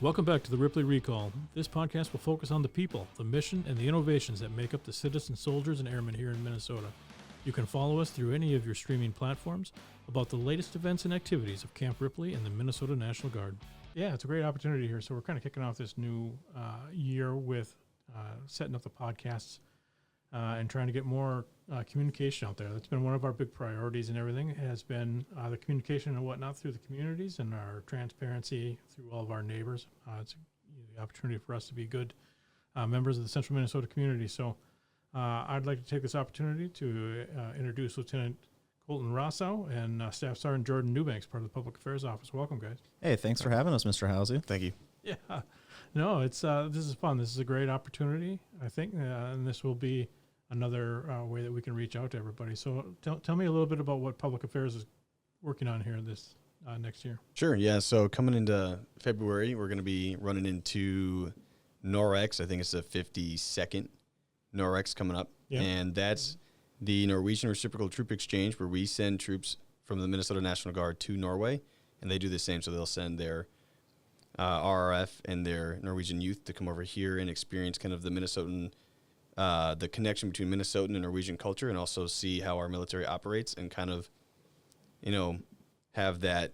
Welcome back to the Ripley Recall. This podcast will focus on the people, the mission, and the innovations that make up the citizen soldiers and airmen here in Minnesota. You can follow us through any of your streaming platforms about the latest events and activities of Camp Ripley and the Minnesota National Guard. Yeah, it's a great opportunity here. So we're kind of kicking off this new year with setting up the podcasts and trying to get more communication out there. That's been one of our big priorities, and everything has been the communication and whatnot through the communities and our transparency through all of our neighbors. It's the opportunity for us to be good members of the Central Minnesota community. So I'd like to take this opportunity to introduce Lieutenant Colton Rossow and Staff Sgt. Jorden Newbanks, part of the Public Affairs Office. Welcome, guys. Hey, thanks for having us, Mr. Housey. Thank you. Yeah. No, it's this is fun. This is a great opportunity, I think, and this will be another way that we can reach out to everybody. So tell me a little bit about what Public Affairs is working on here this next year. Sure, yeah. So coming into February, we're going to be running into NOREX. I think it's the 52nd NOREX coming up. Yeah. And that's the Norwegian Reciprocal Troop Exchange, where we send troops from the Minnesota National Guard to Norway, and they do the same. So they'll send their RRF and their Norwegian youth to come over here and experience kind of the Minnesotan the connection between Minnesotan and Norwegian culture, and also see how our military operates and kind of, have that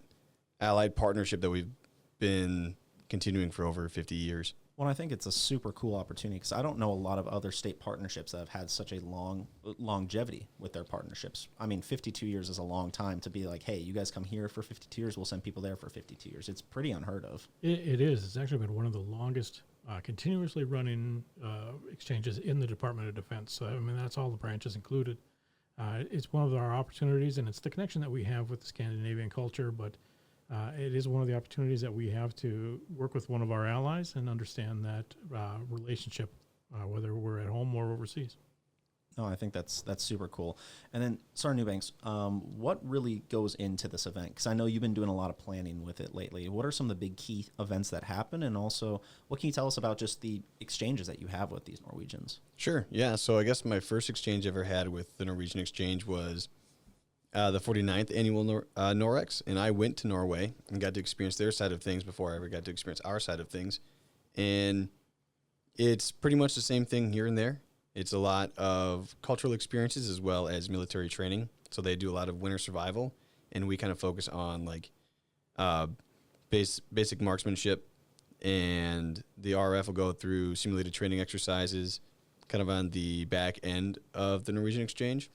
allied partnership that we've been continuing for over 50 years. Well, I think it's a super cool opportunity because I don't know a lot of other state partnerships that have had such a long longevity with their partnerships. I mean, 52 years is a long time to be like, hey, you guys come here for 52 years, we'll send people there for 52 years. It's pretty unheard of. It is. It's actually been one of the longest continuously running exchanges in the Department of Defense. So, I mean, that's all the branches included. It's one of our opportunities, and it's the connection that we have with the Scandinavian culture, but it is one of the opportunities that we have to work with one of our allies and understand that relationship, whether we're at home or overseas. No, I think that's super cool. And then, Sgt. Newbanks, what really goes into this event? Because I know you've been doing a lot of planning with it lately. What are some of the big key events that happen? And also, what can you tell us about just the exchanges that you have with these Norwegians? Sure, yeah. So I guess my first exchange I ever had with the Norwegian Exchange was the 49th annual NOREX. And I went to Norway and got to experience their side of things before I ever got to experience our side of things. And it's pretty much the same thing here and there. It's a lot of cultural experiences as well as military training. So they do a lot of winter survival, and we kind of focus on like basic marksmanship, and the RF will go through simulated training exercises kind of on the back end of the Norwegian Exchange.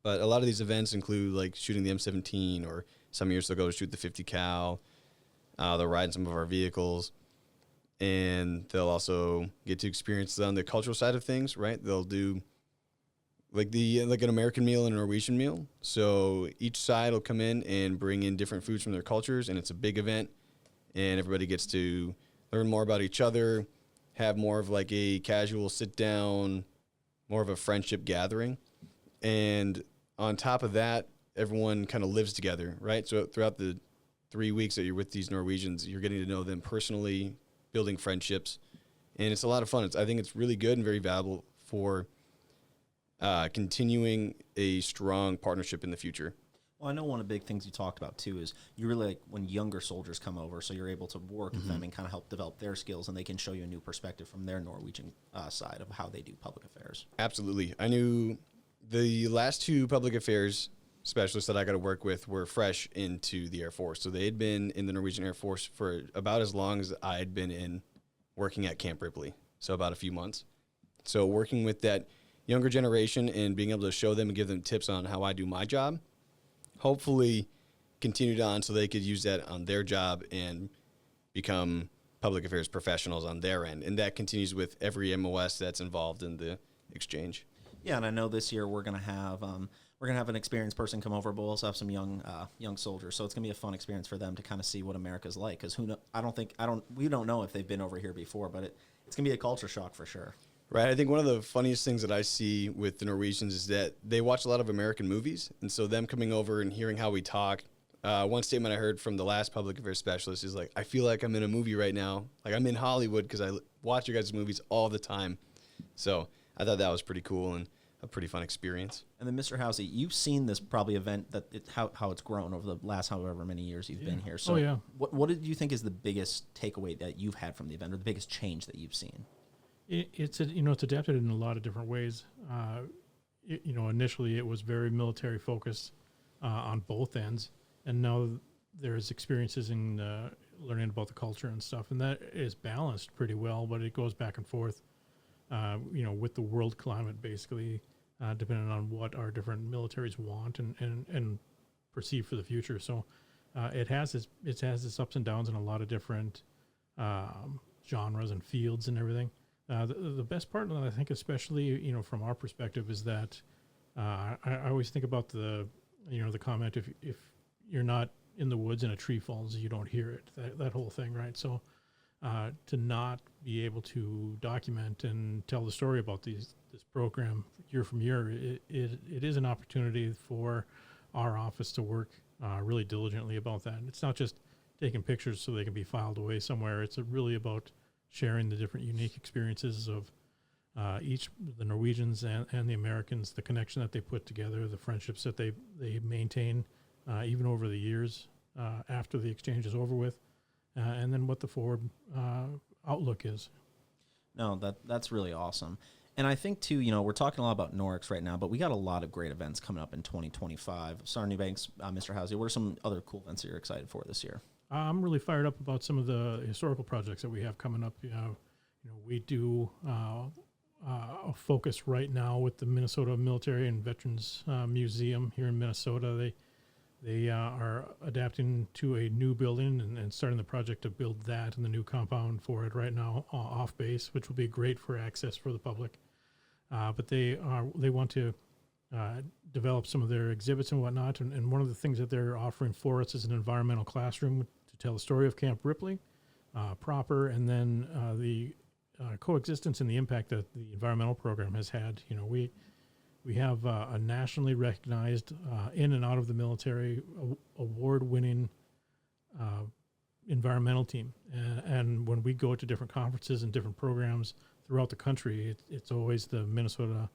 But a lot of these events include like shooting the M17, or some years they'll go to shoot the 50 cal. They'll ride in some of our vehicles. And they'll also get to experience on the cultural side of things, right? They'll do like an American meal and a Norwegian meal. So each side will come in and bring in different foods from their cultures, and it's a big event, and everybody gets to learn more about each other, have more of like a casual sit down, more of a friendship gathering. And on top of that, everyone kind of lives together, right? So throughout the 3 weeks that you're with these Norwegians, you're getting to know them personally, building friendships, and it's a lot of fun. I think it's really good and very valuable for continuing a strong partnership in the future. Well, I know one of the big things you talked about, too, is you really like when younger soldiers come over, so you're able to work with them and kind of help develop their skills, and they can show you a new perspective from their Norwegian side of how they do public affairs. Absolutely. I knew the last two public affairs specialists that I got to work with were fresh into the Air Force. So they had been in the Norwegian Air Force for about as long as I had been in working at Camp Ripley, so about a few months. So working with that younger generation and being able to show them and give them tips on how I do my job, hopefully continued on so they could use that on their job and become public affairs professionals on their end. And that continues with every MOS that's involved in the exchange. Yeah, and I know this year we're gonna have an experienced person come over, but we'll also have some young soldiers. So it's gonna be a fun experience for them to kind of see what America's like. Because we don't know if they've been over here before, but it's gonna be a culture shock for sure. Right. I think one of the funniest things that I see with the Norwegians is that they watch a lot of American movies, and so them coming over and hearing how we talk. One statement I heard from the last public affairs specialist is like, I feel like I'm in a movie right now. Like I'm in Hollywood because I watch you guys' movies all the time. So I thought that was pretty cool. And a pretty fun experience. And then, Mr. Housey, you've seen this probably event how it's grown over the last however many years you've been here. So, what did you think is the biggest takeaway that you've had from the event, or the biggest change that you've seen? It's adapted in a lot of different ways. Initially it was very military focused on both ends, and now there's experiences in learning about the culture and stuff, and that is balanced pretty well. But it goes back and forth, with the world climate, basically, depending on what our different militaries want and perceive for the future. So it has its ups and downs in a lot of different genres and fields and everything. The best part, I think, especially from our perspective, is that I always think about the comment, if you're not in the woods and a tree falls, you don't hear it. That whole thing, right? So to not be able to document and tell the story about this program year from year, it is an opportunity for our office to work really diligently about that. It's not just taking pictures so they can be filed away somewhere. It's really about sharing the different unique experiences of the Norwegians and the Americans, the connection that they put together, the friendships that they maintain even over the years after the exchange is over with, and then what the forward outlook is. No, that's really awesome. And I think, too, we're talking a lot about Norix right now, but we got a lot of great events coming up in 2025. Sergeant Newbanks, Mr. Housey, what are some other cool events that you're excited for this year? I'm really fired up about some of the historical projects that we have coming up. We do a focus right now with the Minnesota Military and Veterans Museum here in Minnesota. They are adapting to a new building and starting the project to build that and the new compound for it right now off base, which will be great for access for the public. But they want to develop some of their exhibits and whatnot. And one of the things that they're offering for us is an environmental classroom to tell the story of Camp Ripley proper, and then the coexistence and the impact that the environmental program has had. We have a nationally recognized, in and out of the military, award-winning environmental team. And when we go to different conferences and different programs throughout the country, it's always the Minnesota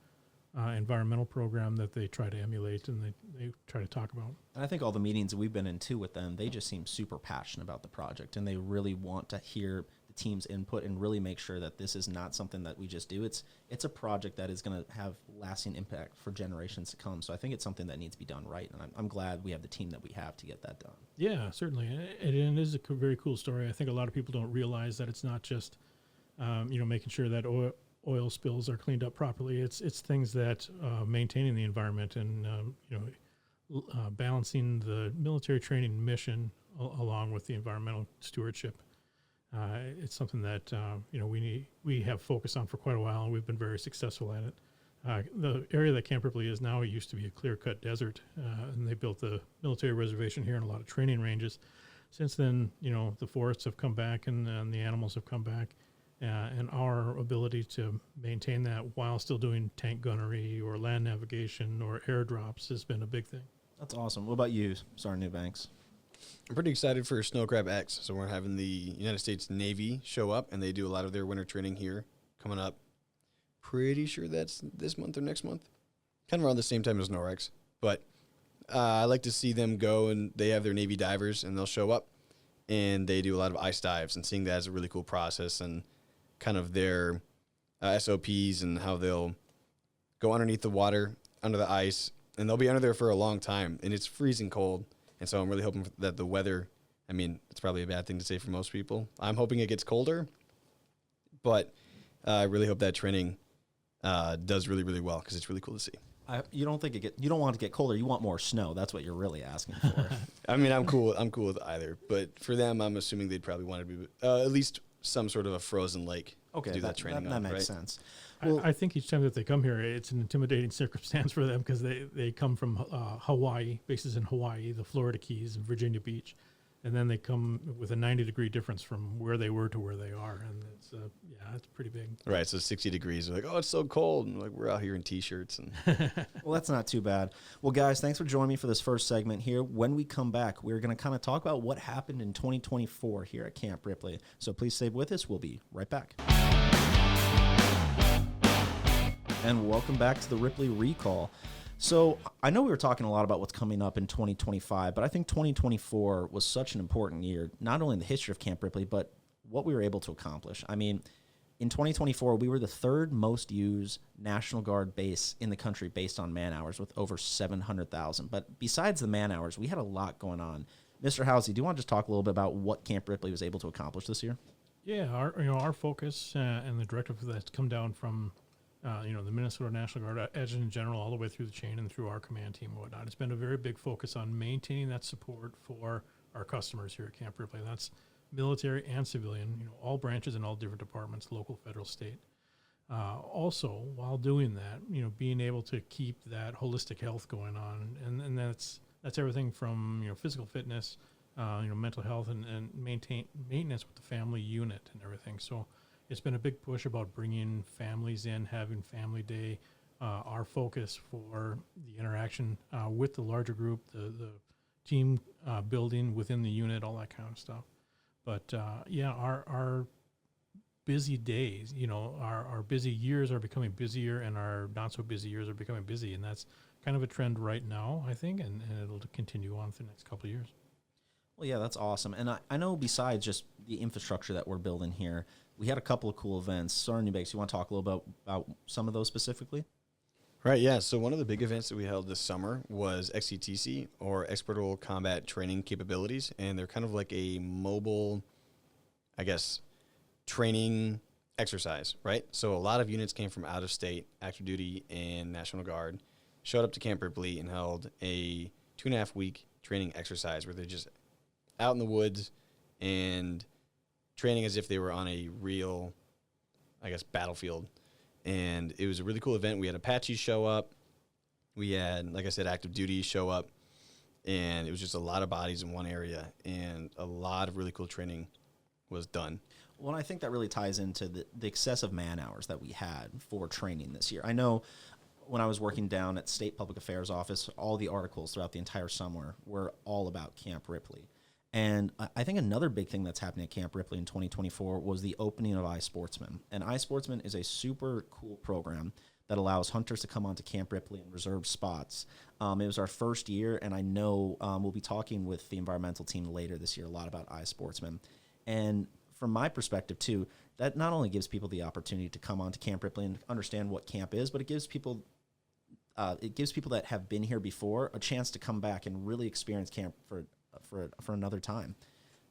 environmental program that they try to emulate and they try to talk about. And I think all the meetings that we've been in, too, with them, they just seem super passionate about the project, and they really want to hear the team's input and really make sure that this is not something that we just do. It's a project that is going to have lasting impact for generations to come. So I think it's something that needs to be done right, and I'm glad we have the team that we have to get that done. Yeah, certainly. And it is a very cool story. I think a lot of people don't realize that it's not just making sure that oil spills are cleaned up properly. It's things that maintaining the environment and balancing the military training mission along with the environmental stewardship. It's something that we have focused on for quite a while, and we've been very successful at it. The area that Camp Ripley is now, it used to be a clear-cut desert, and they built the military reservation here and a lot of training ranges. Since then, the forests have come back and the animals have come back. And our ability to maintain that while still doing tank gunnery or land navigation or airdrops has been a big thing. That's awesome. What about you, Sergeant Newbanks? I'm pretty excited for Snow Crab X. So we're having the United States Navy show up, and they do a lot of their winter training here coming up. Pretty sure that's this month or next month. Kind of around the same time as Norix. But I like to see them go, and they have their Navy divers, and they'll show up, and they do a lot of ice dives, and seeing that is a really cool process, and kind of their SOPs and how they'll go underneath the water, under the ice, and they'll be under there for a long time, and it's freezing cold. And so I'm really hoping that the weather, it's probably a bad thing to say for most people. I'm hoping it gets colder, but I really hope that training does really, really well because it's really cool to see. You don't want it to get colder. You want more snow. That's what you're really asking for. I'm cool with either, but for them, I'm assuming they'd probably want to be at least some sort of a frozen lake to do that training that makes sense. Well, I think each time that they come here, it's an intimidating circumstance for them because they come from Hawaii, bases in Hawaii, the Florida Keys, and Virginia Beach, and then they come with a 90-degree difference from where they were to where they are, and it's pretty big. Right, so 60 degrees. They're like, oh, it's so cold, and we're out here in T-shirts. And well, that's not too bad. Well, guys, thanks for joining me for this first segment here. When we come back, we're going to kind of talk about what happened in 2024 here at Camp Ripley. So please stay with us. We'll be right back. and welcome back to the Ripley Recall. So I know we were talking a lot about what's coming up in 2025, but I think 2024 was such an important year, not only in the history of Camp Ripley, but what we were able to accomplish. I mean, in 2024, we were the third most used National Guard base in the country based on man hours with over 700,000. But besides the man hours, we had a lot going on. Mr. Housey, do you want to just talk a little bit about what Camp Ripley was able to accomplish this year? Yeah, our focus and the directive that's come down from the Minnesota National Guard Adjutant General all the way through the chain and through our command team and whatnot. It's been a very big focus on maintaining that support for our customers here at Camp Ripley. That's military and civilian, all branches and all different departments, local, federal, state. Also, while doing that, being able to keep that holistic health going on, and that's everything from physical fitness, mental health, and maintenance with the family unit and everything. So it's been a big push about bringing families in, having family day. Our focus for the interaction with the larger group, the team building within the unit, all that kind of stuff. But our busy days, our busy years are becoming busier, and our not so busy years are becoming busy, and that's kind of a trend right now, I think, and it'll continue on for the next couple of years. Well, yeah, that's awesome. And I know besides just the infrastructure that we're building here, we had a couple of cool events. Jorden Newbanks, you want to talk a little about some of those specifically? Right, yeah. So one of the big events that we held this summer was XCTC, or Experimental Combat Training Capabilities, and they're kind of like a mobile, training exercise, right? So a lot of units came from out of state, active duty, and National Guard, showed up to Camp Ripley and held a 2.5-week training exercise where they're just out in the woods and training as if they were on a real, battlefield. And it was a really cool event. We had Apaches show up. We had, like I said, active duty show up. And it was just a lot of bodies in one area. And a lot of really cool training was done. Well, I think that really ties into the excessive man hours that we had for training this year. I know when I was working down at State Public Affairs office, all the articles throughout the entire summer were all about Camp Ripley. And I think another big thing that's happening at Camp Ripley in 2024 was the opening of iSportsman. And iSportsman is a super cool program that allows hunters to come onto Camp Ripley and reserve spots. It was our first year, and I know we'll be talking with the environmental team later this year a lot about iSportsman. And from my perspective, too, that not only gives people the opportunity to come onto Camp Ripley and understand what camp is, but it gives people that have been here before a chance to come back and really experience camp for another time.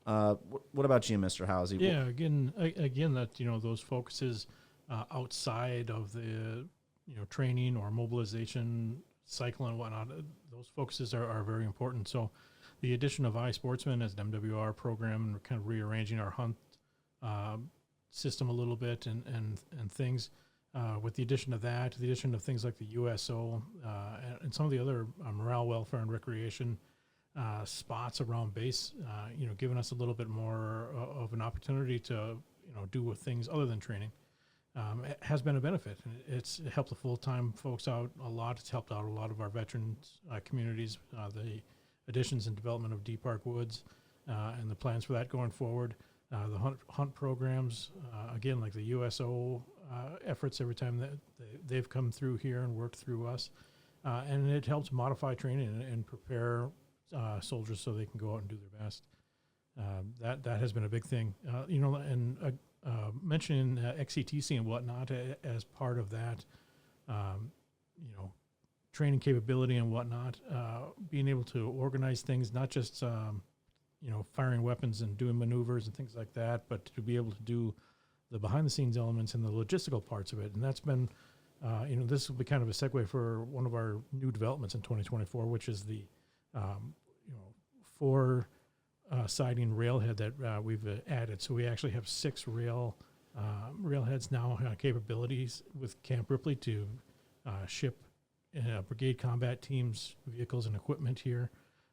What about you, Mr. Housey? Yeah, again, that those focuses outside of the training or mobilization cycle and whatnot, those focuses are very important. So the addition of iSportsman as an MWR program, and we're kind of rearranging our hunt system a little bit and things. With the addition of that, the addition of things like the USO and some of the other morale, welfare, and recreation spots around base, giving us a little bit more of an opportunity to, do with things other than training, it has been a benefit. It's helped the full-time folks out a lot. It's helped out a lot of our veterans communities, the additions and development of Deep Park Woods, and the plans for that going forward. The hunt programs, again, like the USO efforts every time that they've come through here and worked through us. And it helps modify training and prepare soldiers so they can go out and do their best. That has been a big thing. Mentioning XCTC and whatnot as part of that, training capability and whatnot, being able to organize things, not just, firing weapons and doing maneuvers and things like that, but to be able to do the behind-the-scenes elements and the logistical parts of it. And that's been, this will be kind of a segue for one of our new developments in 2024, which is the, 4-siding railhead that we've added. So we actually have 6 railheads now, capabilities with Camp Ripley to ship brigade combat teams, vehicles, and equipment here,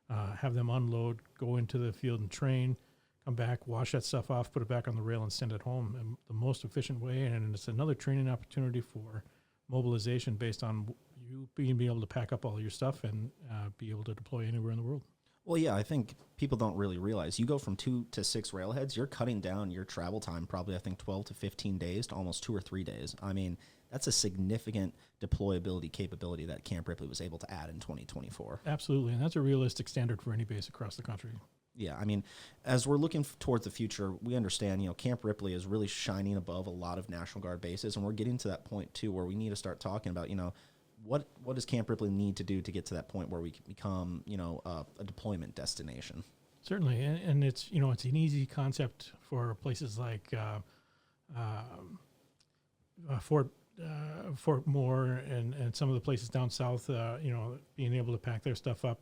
have them unload, go into the field and train, come back, wash that stuff off, put it back on the rail, and send it home in the most efficient way. And it's another training opportunity for mobilization based on you being able to pack up all your stuff and be able to deploy anywhere in the world. Well, yeah, I think people don't really realize you go from 2 to 6 railheads, you're cutting down your travel time probably, I think, 12 to 15 days to almost 2 or 3 days. I mean, That's a significant deployability capability that Camp Ripley was able to add in 2024. Absolutely, and that's a realistic standard for any base across the country. Yeah, I mean, as we're looking towards the future, we understand, Camp Ripley is really shining above a lot of National Guard bases, and we're getting to that point, too, where we need to start talking about, what does Camp Ripley need to do to get to that point where we can become, a deployment destination? Certainly, and it's, it's an easy concept for places like Fort Moore and some of the places down south, being able to pack their stuff up,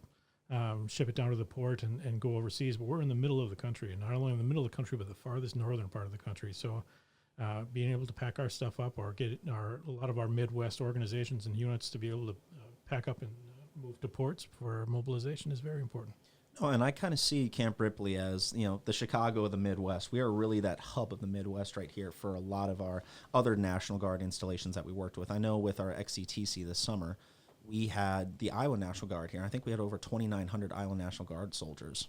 ship it down to the port and go overseas. But we're in the middle of the country, and not only in the middle of the country, but the farthest northern part of the country. So being able to pack our stuff up or get a lot of our Midwest organizations and units to be able to pack up and move to ports for mobilization is very important. No, and I kind of see Camp Ripley as, the Chicago of the Midwest. We are really that hub of the Midwest right here for a lot of our other National Guard installations that we worked with. I know with our XCTC this summer, we had the Iowa National Guard here. I think we had over 2,900 Iowa National Guard soldiers.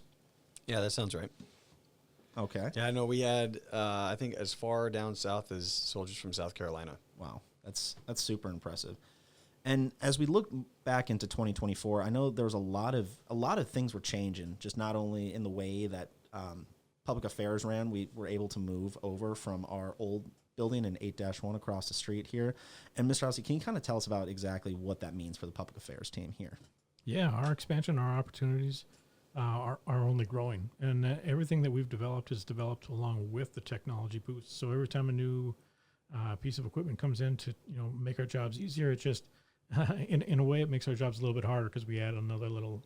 Yeah, that sounds right. Okay. Yeah, I know we had, I think, as far down south as soldiers from South Carolina. Wow, that's super impressive. And as we look back into 2024, I know there was a lot of things were changing, just not only in the way that public affairs ran. We were able to move over from our old building in 8-1 across the street here. And Mr. Housey, can you kind of tell us about exactly what that means for the public affairs team here? Yeah, our expansion, our opportunities are only growing. And everything that we've developed is developed along with the technology boost. So every time a new piece of equipment comes in to make our jobs easier, it just, in a way, it makes our jobs a little bit harder because we add another little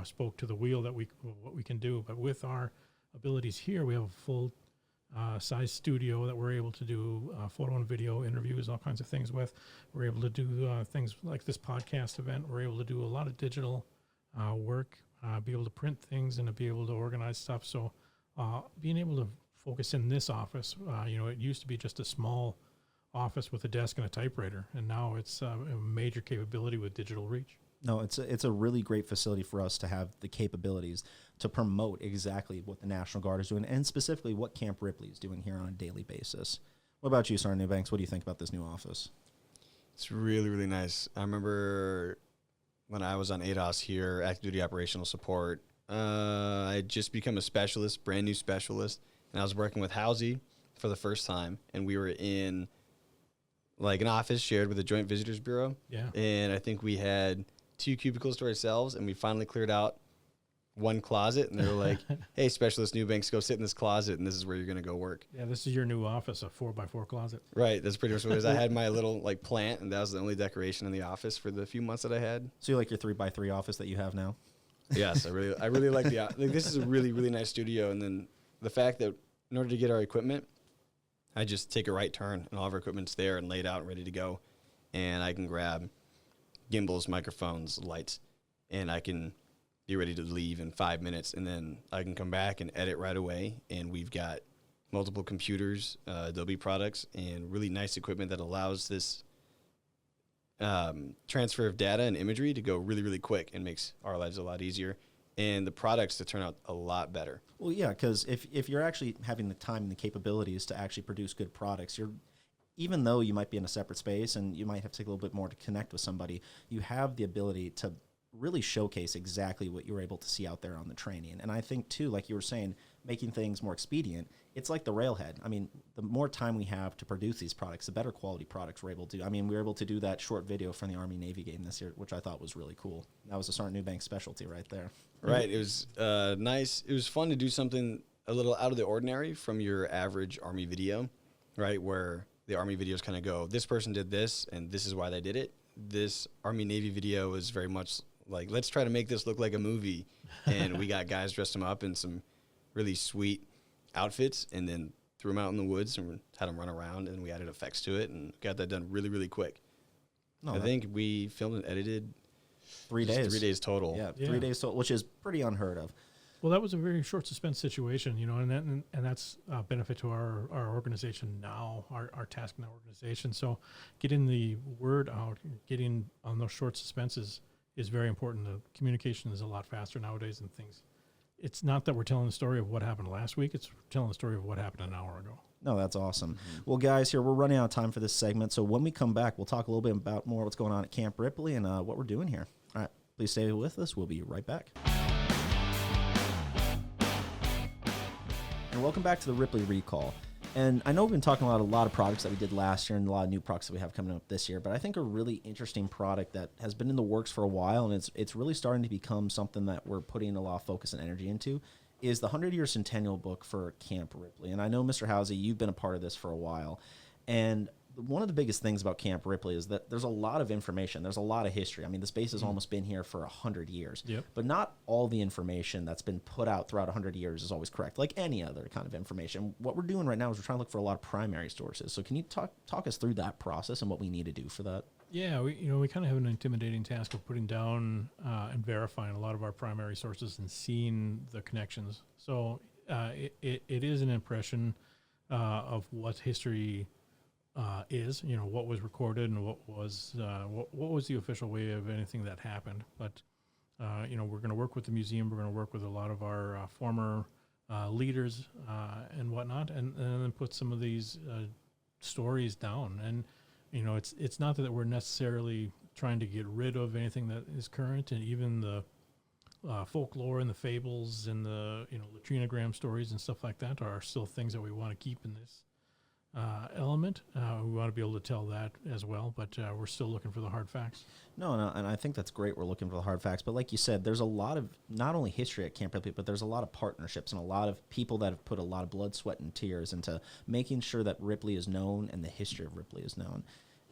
spoke to the wheel that what we can do. But with our abilities here, we have a full size studio that we're able to do photo and video interviews, all kinds of things with. We're able to do things like this podcast event. We're able to do a lot of digital work, be able to print things and to be able to organize stuff. So being able to focus in this office, it used to be just a small office with a desk and a typewriter, and now it's a major capability with digital reach. No, it's a really great facility for us to have the capabilities to promote exactly what the National Guard is doing, and specifically what Camp Ripley is doing here on a daily basis. What about you, Sergeant Newbanks? What do you think about this new office? It's really, really nice. I remember when I was on ADOS here, active duty operational support, I had just become a specialist, brand new specialist, and I was working with Housey for the first time, and we were in like an office shared with the Joint Visitors Bureau. Yeah. And I think we had 2 cubicles to ourselves, and we finally cleared out one closet, and they were like, hey, Specialist Newbanks, go sit in this closet, and this is where you're going to go work. Yeah, this is your new office, a 4x4 closet. Right, that's pretty much what it is. I had my little plant, and that was the only decoration in the office for the few months that I had. So you like your 3x3 office that you have now? Yes, I really like this is a really, really nice studio, and then the fact that in order to get our equipment, I just take a right turn, and all of our equipment's there and laid out and ready to go, and I can grab gimbals, microphones, lights, and I can be ready to leave in 5 minutes, and then I can come back and edit right away, and we've got multiple computers, Adobe products, and really nice equipment that allows this transfer of data and imagery to go really, really quick and makes our lives a lot easier, and the products to turn out a lot better. Well, yeah, because if you're actually having the time and the capabilities to actually produce good products, even though you might be in a separate space and you might have to take a little bit more to connect with somebody, you have the ability to really showcase exactly what you were able to see out there on the training. And I think, too, like you were saying, making things more expedient, it's like the railhead. I mean, the more time we have to produce these products, the better quality products we're able to do. I mean, we were able to do that short video from the Army-Navy game this year, which I thought was really cool. That was a Sergeant Newbanks specialty right there. Right. It was nice. It was fun to do something a little out of the ordinary from your average Army video, right, where the Army videos kind of go, this person did this, and this is why they did it. This Army-Navy video is very much like, let's try to make this look like a movie. And we got guys dressed them up in some really sweet outfits and then threw them out in the woods and had them run around, and we added effects to it and got that done really, really quick. I think we filmed and edited 3 days. 3 days total. Yeah, 3 days total, which is pretty unheard of. Well, that was a very short suspense situation, and that's a benefit to our organization now, our task in our organization. So getting the word out, getting on those short suspenses is very important. The communication is a lot faster nowadays and things. It's not that we're telling the story of what happened last week. It's telling the story of what happened an hour ago. No, that's awesome. Well, guys, here we're running out of time for this segment. So when we come back, we'll talk a little bit about more what's going on at Camp Ripley and what we're doing here. All right, please stay with us. We'll be right back. And welcome back to the Ripley Recall. And I know we've been talking about a lot of products that we did last year and a lot of new products that we have coming up this year, but I think a really interesting product that has been in the works for a while, and it's really starting to become something that we're putting a lot of focus and energy into, is the 100-year centennial book for Camp Ripley. And I know, Mr. Housey, you've been a part of this for a while. And one of the biggest things about Camp Ripley is that there's a lot of information. There's a lot of history. I mean, this base has almost been here for 100 years. Yep. But not all the information that's been put out throughout 100 years is always correct, like any other kind of information. What we're doing right now is we're trying to look for a lot of primary sources. So can you talk us through that process and what we need to do for that? Yeah, we kind of have an intimidating task of putting down and verifying a lot of our primary sources and seeing the connections. So it is an impression of what history is, what was recorded and what was the official way of anything that happened. But we're going to work with the museum. We're going to work with a lot of our former leaders and whatnot, and then put some of these stories down. And it's not that we're necessarily trying to get rid of anything that is current, and even the folklore and the fables and the latrinogram stories and stuff like that are still things that we want to keep in this element. We want to be able to tell that as well, but we're still looking for the hard facts. No, and I think that's great. We're looking for the hard facts. But like you said, there's a lot of not only history at Camp Ripley, but there's a lot of partnerships and a lot of people that have put a lot of blood, sweat, and tears into making sure that Ripley is known and the history of Ripley is known.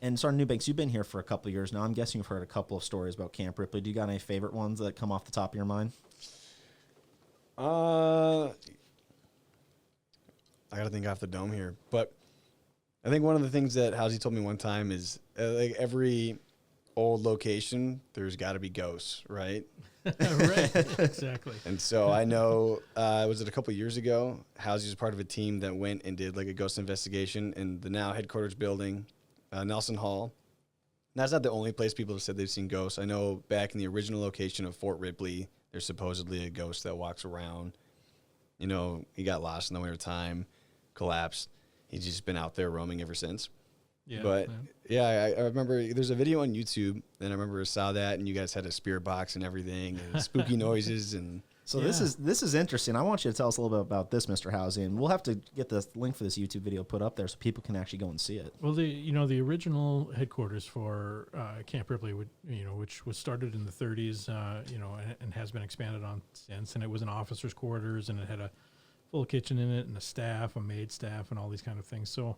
And Sergeant Newbanks, you've been here for a couple of years now. I'm guessing you've heard a couple of stories about Camp Ripley. Do you got any favorite ones that come off the top of your mind? I got to think off the dome here. But I think one of the things that Housey told me one time is like every old location, there's got to be ghosts, right? Right, exactly. And so I know, was it a couple of years ago, Housey was part of a team that went and did like a ghost investigation in the now headquarters building, Nelson Hall. And that's not the only place people have said they've seen ghosts. I know back in the original location of Fort Ripley, there's supposedly a ghost that walks around. He got lost in the winter time, collapsed. He's just been out there roaming ever since. Yeah, but I remember there's a video on YouTube, and I remember I saw that, and you guys had a spirit box and everything, and spooky noises, and so this is interesting. I want you to tell us a little bit about this, Mr. Housey, and we'll have to get the link for this YouTube video put up there so people can actually go and see it. Well, the original headquarters for Camp Ripley, which was started in the 30s, and has been expanded on since, and it was an officer's quarters, and it had a full kitchen in it, and a maid staff, and all these kind of things. So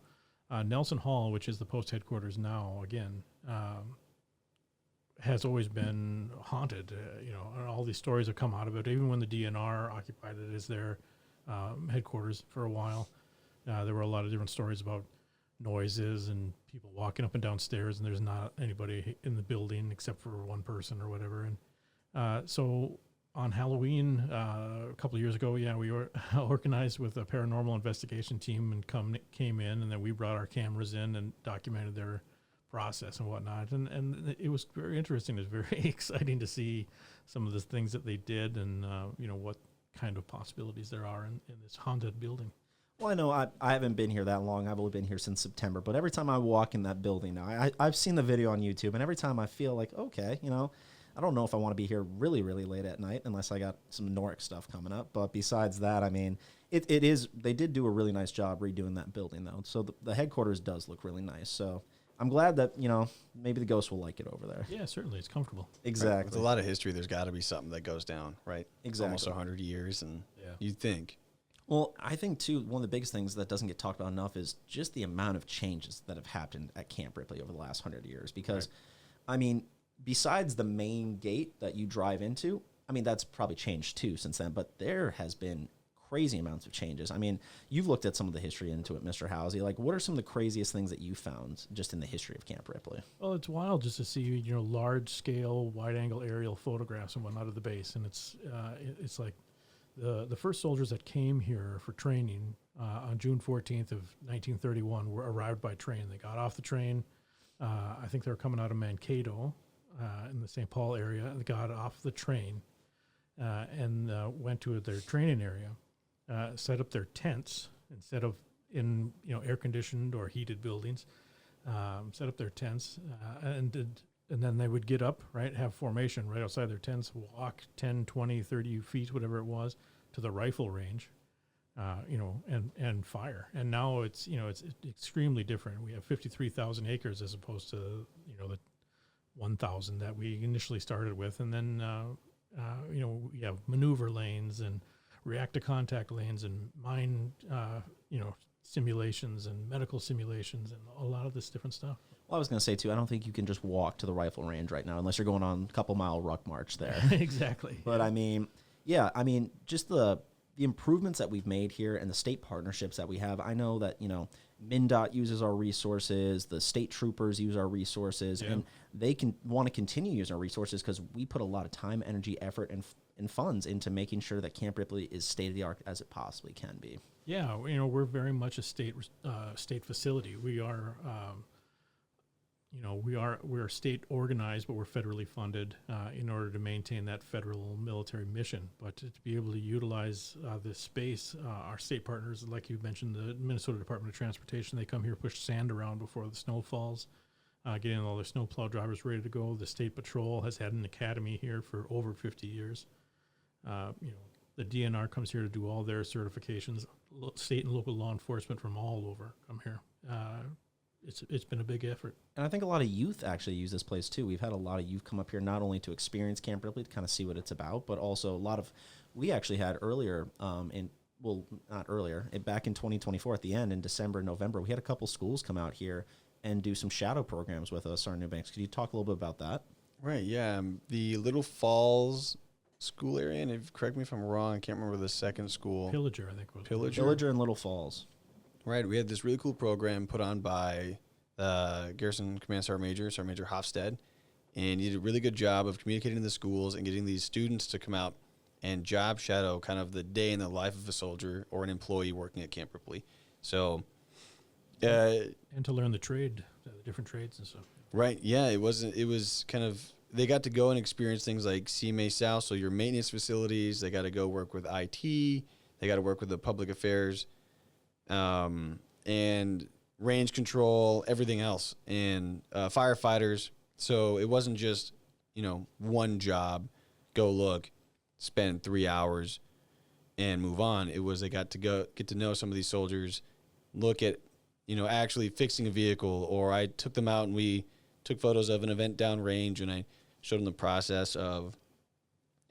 Nelson Hall, which is the post headquarters now, again, has always been haunted. And all these stories have come out of it. Even when the DNR occupied it as their headquarters for a while, there were a lot of different stories about noises and people walking up and down stairs, and there's not anybody in the building except for one person or whatever. And so on Halloween a couple of years ago, we were organized with a paranormal investigation team and came in, and then we brought our cameras in and documented their process and whatnot. And it was very interesting. It was very exciting to see some of the things that they did and, what kind of possibilities there are in this haunted building. Well, I know I haven't been here that long. I've only been here since September. But every time I walk in that building now, I've seen the video on YouTube, and every time I feel like, okay, I don't know if I want to be here really, really late at night unless I got some Noric stuff coming up. But besides that, I mean, they did do a really nice job redoing that building, though. So the headquarters does look really nice. So I'm glad that, maybe the ghosts will like it over there. Yeah, certainly. It's comfortable. Exactly. Right. With a lot of history, there's got to be something that goes down, right? Exactly. Almost 100 years, and you'd think. Well, I think, too, one of the biggest things that doesn't get talked about enough is just the amount of changes that have happened at Camp Ripley over the last 100 years. Because, I mean, besides the main gate that you drive into, I mean, that's probably changed too since then, but there has been crazy amounts of changes. I mean, you've looked at some of the history into it, Mr. Housey. Like, what are some of the craziest things that you found just in the history of Camp Ripley? Well, it's wild just to see, large-scale, wide-angle aerial photographs and whatnot of the base, and it's like the first soldiers that came here for training on June 14th of 1931 were arrived by train. They got off the train. I think they were coming out of Mankato, in the St. Paul area, and got off the train and went to their training area, set up their tents instead of in air conditioned or heated buildings, set up their tents, and then they would get up, right, have formation right outside their tents, walk 10, 20, 30 feet, whatever it was, to the rifle range, and fire. And now it's extremely different. We have 53,000 acres as opposed to the 1,000 that we initially started with, and then we have maneuver lanes and react to contact lanes and mine simulations and medical simulations and a lot of this different stuff. Well, I was going to say too, I don't think you can just walk to the rifle range right now unless you're going on a couple mile ruck march there. Exactly. But just the improvements that we've made here and the state partnerships that we have. I know that MnDOT uses our resources, the state troopers use our resources, and they can want to continue using our resources because we put a lot of time, energy, effort, and funds into making sure that Camp Ripley is state of the art as it possibly can be. Yeah, we're very much a state facility. We are, we're state organized, but we're federally funded in order to maintain that federal military mission. But to be able to utilize this space, our state partners, like you mentioned, the Minnesota Department of Transportation, they come here, push sand around before the snow falls, getting all their snowplow drivers ready to go. The State Patrol has had an academy here for over 50 years. The DNR comes here to do all their certifications. State and local law enforcement from all over come here. It's been a big effort. And I think a lot of youth actually use this place too. We've had a lot of youth come up here not only to experience Camp Ripley, to kind of see what it's about, but also we actually had earlier, back in 2024 at the end, in December, November, we had a couple schools come out here and do some shadow programs with us, Sergeant Newbanks. Could you talk a little bit about that? Right, yeah. The Little Falls school area, and correct me if I'm wrong, I can't remember the second school. Pillager, I think it was. Pillager and Little Falls. Right, we had this really cool program put on by Garrison Command Sergeant Major Hofstad, and he did a really good job of communicating to the schools and getting these students to come out and job shadow kind of the day in the life of a soldier or an employee working at Camp Ripley. So, and to learn the trade, the different trades and stuff. Right, yeah, it was kind of, they got to go and experience things like CMA South, so your maintenance facilities. They got to go work with IT. They got to work with the public affairs, and range control, everything else, and firefighters. So it wasn't just, one job, go look, spend 3 hours, and move on. It was they got to get to know some of these soldiers, look at, actually fixing a vehicle, or I took them out and we took photos of an event downrange, and I showed them the process of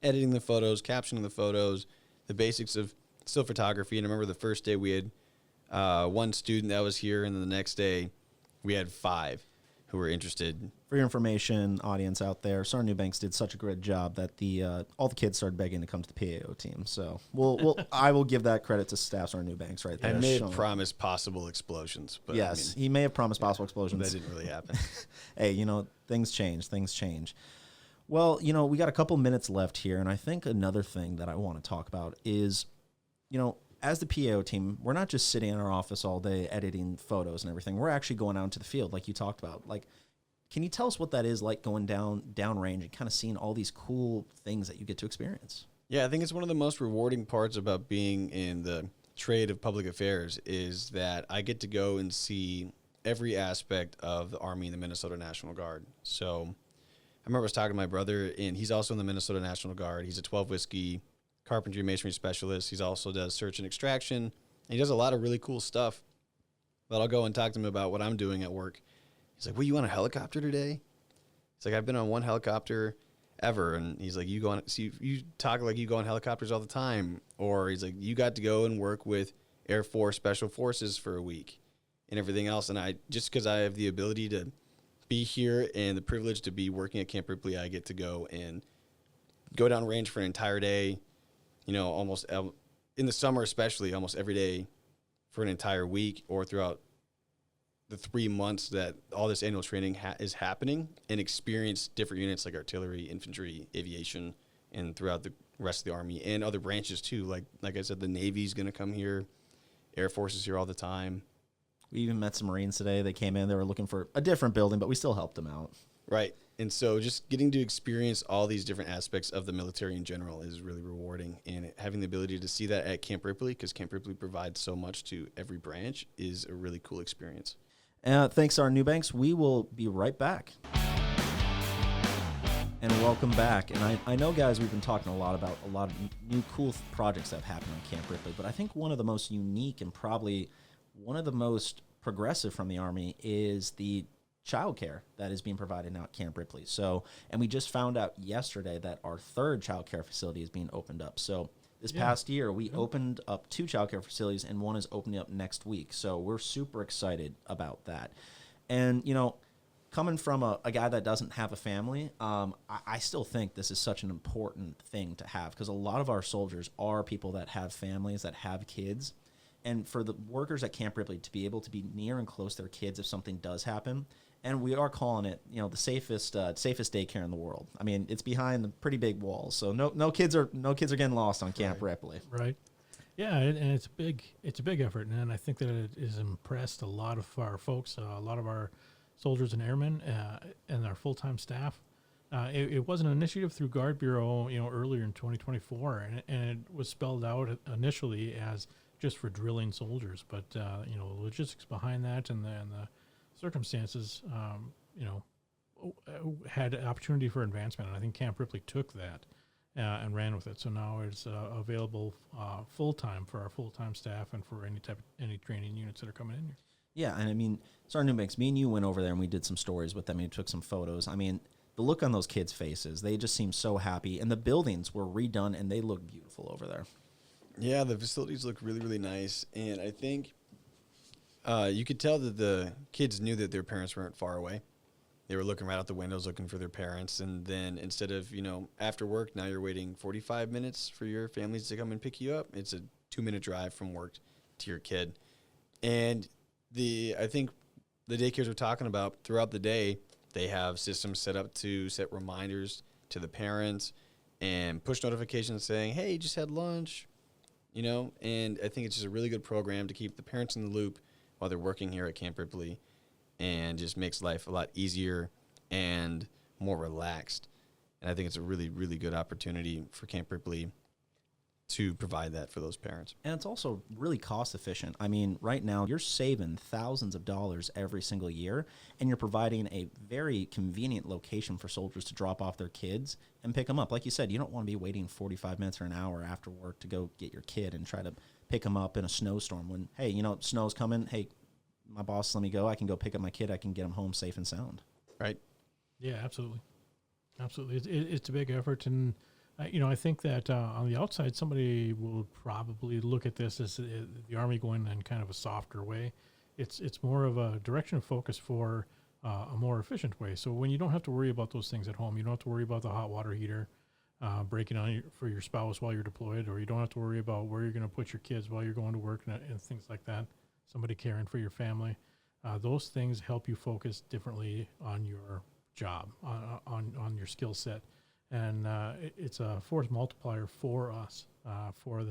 editing the photos, captioning the photos, the basics of still photography. And I remember the first day we had one student that was here, and then the next day we had 5 who were interested. For your information, audience out there, Sergeant Newbanks did such a great job that all the kids started begging to come to the PAO team. So I will give that credit to Staff Sergeant Newbanks right there. I may have promised possible explosions, but yes, he may have promised possible explosions. That didn't really happen. Hey, things change. Well, we got a couple minutes left here, and I think another thing that I want to talk about is, as the PAO team, we're not just sitting in our office all day editing photos and everything. We're actually going out into the field, like you talked about. Like, can you tell us what that is like, going downrange and kind of seeing all these cool things that you get to experience? Yeah, I think it's one of the most rewarding parts about being in the trade of public affairs is that I get to go and see every aspect of the Army and the Minnesota National Guard. So I remember I was talking to my brother, and he's also in the Minnesota National Guard. He's a 12 whiskey carpentry masonry specialist. He's also does search and extraction, and he does a lot of really cool stuff. But I'll go and talk to him about what I'm doing at work. He's like, "Well, you on a helicopter today?" He's like, "I've been on one helicopter ever." And he's like, "You talk like you go on helicopters all the time." Or he's like, "You got to go and work with Air Force Special Forces for a week and everything else." And I, just because I have the ability to be here and the privilege to be working at Camp Ripley, I get to go and go down range for an entire day, almost in the summer, especially almost every day for an entire week, or throughout the 3 months that all this annual training is happening, and experience different units like artillery, infantry, aviation, and throughout the rest of the Army and other branches too. Like I said, the Navy's going to come here. Air Force is here all the time. We even met some Marines today. They came in. They were looking for a different building, but we still helped them out. Right. And so just getting to experience all these different aspects of the military in general is really rewarding. And having the ability to see that at Camp Ripley, because Camp Ripley provides so much to every branch, is a really cool experience. Thanks, Jorden Newbanks. We will be right back. And welcome back. And I know, guys, we've been talking a lot about a lot of new cool projects that have happened on Camp Ripley, but I think one of the most unique and probably one of the most progressive from the Army is the childcare that is being provided now at Camp Ripley. So, and we just found out yesterday that our third childcare facility is being opened up. So this past year, we opened up 2 childcare facilities, and one is opening up next week. So we're super excited about that. And, you know, coming from a guy that doesn't have a family, I still think this is such an important thing to have, because a lot of our soldiers are people that have families, that have kids. And for the workers at Camp Ripley to be able to be near and close to their kids if something does happen, and we are calling it, you know, the safest daycare in the world. I mean, it's behind the pretty big walls, so no kids are getting lost on Camp Ripley. Right. Yeah, and it's a big effort, and I think that it has impressed a lot of our folks, a lot of our soldiers and airmen, and our full-time staff. It was an initiative through Guard Bureau, you know, earlier in 2024, and it was spelled out initially as just for drilling soldiers, but you know, the logistics behind that and the circumstances, you know, had opportunity for advancement, and I think Camp Ripley took that and ran with it. So now it's available full-time for our full-time staff and for any training units that are coming in here. Yeah, and I mean, Sergeant Newbanks, me and you went over there and we did some stories with them and took some photos. I mean, the look on those kids' faces, they just seem so happy, and the buildings were redone and they look beautiful over there. Yeah, the facilities look really, really nice, and I think you could tell that the kids knew that their parents weren't far away. They were looking right out the windows looking for their parents, and then instead of, you know, after work, now you're waiting 45 minutes for your families to come and pick you up. It's a 2-minute drive from work to your kid. And I think the daycares we're talking about, throughout the day, they have systems set up to set reminders to the parents and push notifications saying, hey, just had lunch, you know, and I think it's just a really good program to keep the parents in the loop while they're working here at Camp Ripley, and just makes life a lot easier and more relaxed. And I think it's a really, really good opportunity for Camp Ripley to provide that for those parents. And it's also really cost efficient. I mean, right now you're saving thousands of dollars every single year, and you're providing a very convenient location for soldiers to drop off their kids and pick them up. Like you said, you don't want to be waiting 45 minutes or an hour after work to go get your kid and try to pick them up in a snowstorm when, hey, you know, snow's coming. Hey, my boss let me go. I can go pick up my kid. I can get him home safe and sound. Right. Yeah, absolutely. Absolutely. It's a big effort. And, you know, I think that on the outside, somebody will probably look at this as the Army going in kind of a softer way. It's more of a direction of focus for a more efficient way. So when you don't have to worry about those things at home, you don't have to worry about the hot water heater breaking on for your spouse while you're deployed, or you don't have to worry about where you're going to put your kids while you're going to work and things like that, somebody caring for your family. Those things help you focus differently on your job, on your skill set. And it's a force multiplier for us, for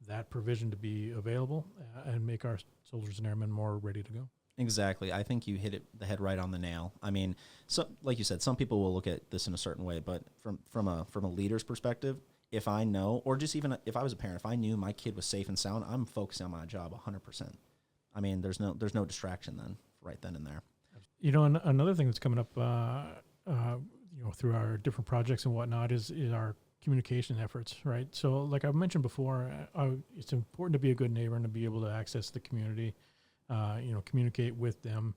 that provision to be available and make our soldiers and airmen more ready to go. Exactly. I think you hit the head right on the nail. I mean, so like you said, some people will look at this in a certain way, but from a leader's perspective, if I know, or just even if I was a parent, if I knew my kid was safe and sound, I'm focusing on my job 100%. I mean, there's no distraction then, right then and there. You know, another thing that's coming up, you know, through our different projects and whatnot is our communication efforts, right? So like I mentioned before, it's important to be a good neighbor and to be able to access the community, you know, communicate with them,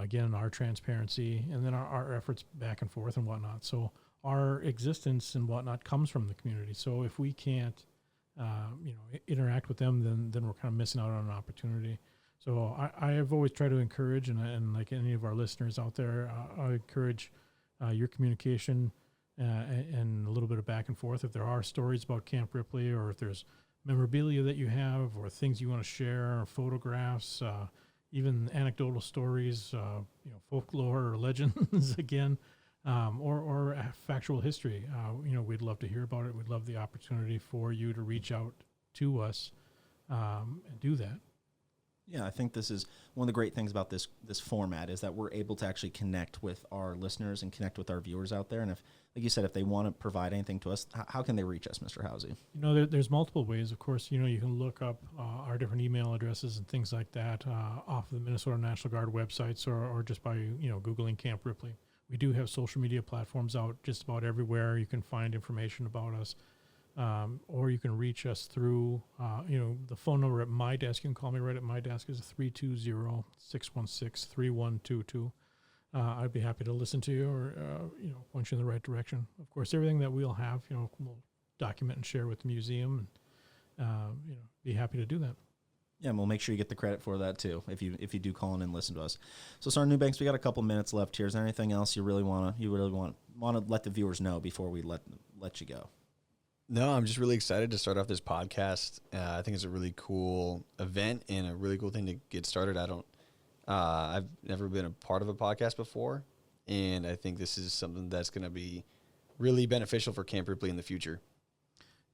again, our transparency, and then our efforts back and forth and whatnot. So our existence and whatnot comes from the community. So if we can't, you know, interact with them, then we're kind of missing out on an opportunity. So I have always tried to encourage, and like any of our listeners out there, I encourage your communication and a little bit of back and forth. If there are stories about Camp Ripley, or if there's memorabilia that you have, or things you want to share, or photographs, even anecdotal stories, you know, folklore or legends again, or factual history, you know, we'd love to hear about it. We'd love the opportunity for you to reach out to us and do that. Yeah, I think this is one of the great things about this format is that we're able to actually connect with our listeners and connect with our viewers out there. And if, like you said, if they want to provide anything to us, how can they reach us, Mr. Housey? There's multiple ways. Of course, you can look up our different email addresses and things like that off of the Minnesota National Guard websites or just by, Googling Camp Ripley. We do have social media platforms out just about everywhere. You can find information about us. Or you can reach us through, the phone number at my desk. You can call me right at my desk is 320-616-3122. I'd be happy to listen to you or, point you in the right direction. Of course, everything that we'll have, we'll document and share with the museum and, be happy to do that. Yeah, and we'll make sure you get the credit for that too if you do call in and listen to us. So, Sergeant Newbanks, we got a couple minutes left here. Is there anything else you really want to let the viewers know before we let you go? No, I'm just really excited to start off this podcast. I think it's a really cool event and a really cool thing to get started. I've never been a part of a podcast before, and I think this is something that's going to be really beneficial for Camp Ripley in the future.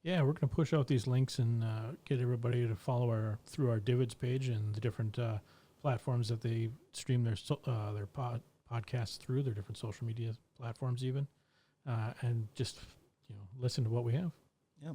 Yeah, we're going to push out these links and get everybody to follow through our Divots page and the different platforms that they stream their podcasts through, their different social media platforms even, and just listen to what we have. Yeah.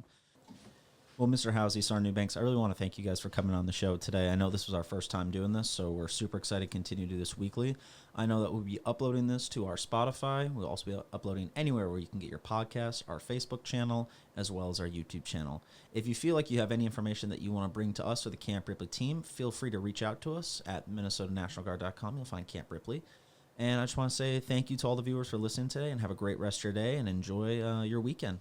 Well, Mr. Housey, Sergeant Newbanks, I really want to thank you guys for coming on the show today. I know this was our first time doing this, so we're super excited to continue to do this weekly. I know that we'll be uploading this to our Spotify. We'll also be uploading anywhere where you can get your podcasts, our Facebook channel, as well as our YouTube channel. If you feel like you have any information that you want to bring to us or the Camp Ripley team, feel free to reach out to us at MinnesotaNationalGuard.com. You'll find Camp Ripley. And I just want to say thank you to all the viewers for listening today and have a great rest of your day and enjoy your weekend.